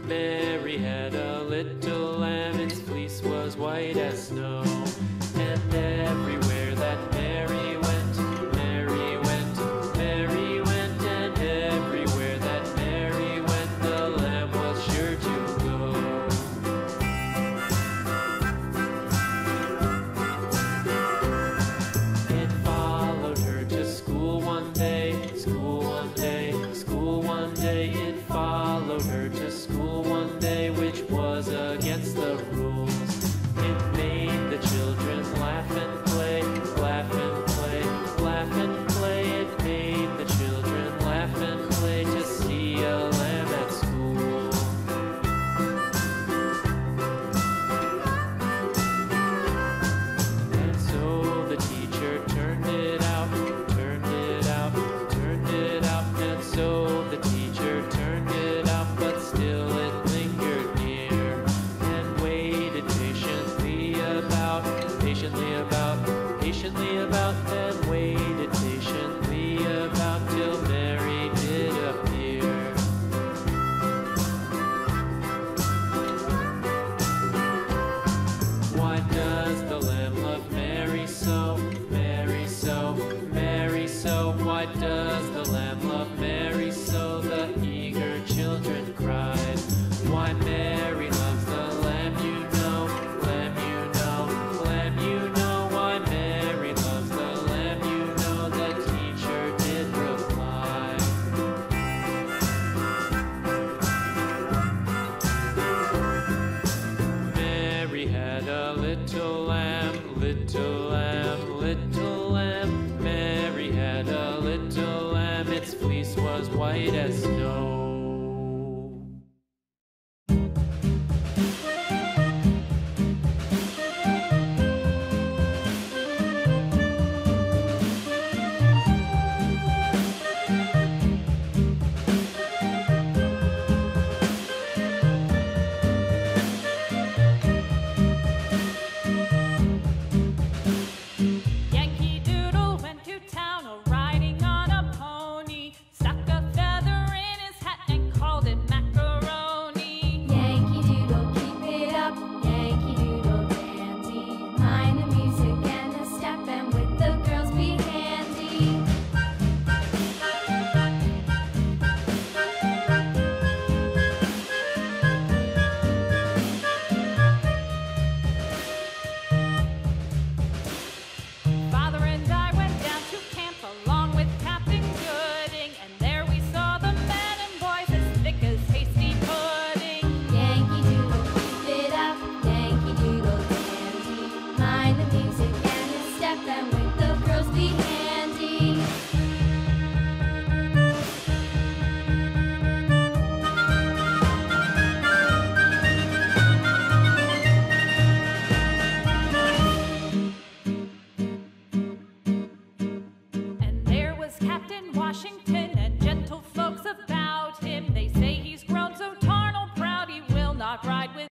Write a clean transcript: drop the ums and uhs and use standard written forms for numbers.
Mary had a little lamb, its fleece was white as snow. And everywhere that Mary went, Mary went, Mary went, and everywhere that Mary went, the lamb was sure to go. It followed her to school one day, school one day, school one day. It followed her to school one day, which was against the rules. It made the children laugh and play, laugh and play, laugh and play. It made the children laugh and play to see a lamb at school. And so the teacher turned it out, turned it out, turned it out. And so the teacher turned it out, but still it lingered near and waited patiently about, patiently about, patiently about, and waited patiently about till Mary did appear. Why does the lamb love Mary so, Mary so, Mary so? Why does the lamb love Mary so? The eager children cried. Why Mary loves the lamb, you know, lamb, you know, lamb, you know. Why Mary loves the lamb, you know, the teacher did reply. Mary had a little lamb, little lamb, little lamb. Mary had a little lamb, its fleece was white as snow. Yankee Doodle went to town riding on a pony, stuck a feather in his hat and called it macaroni. Yankee Doodle, keep it up, Yankee Doodle dandy. Mind the music and the step, and with the girls be handy. Father and I went down to camp along with Captain Gooding, and there we saw the men and boys as thick as hasty pudding. Yankee Doodle, keep it up, Yankee Doodle dandy. Mind the music and the step, and with the girls be handy. And there was Captain Washington and gentle folks about him. They say he's grown so tarnal proud he will not ride with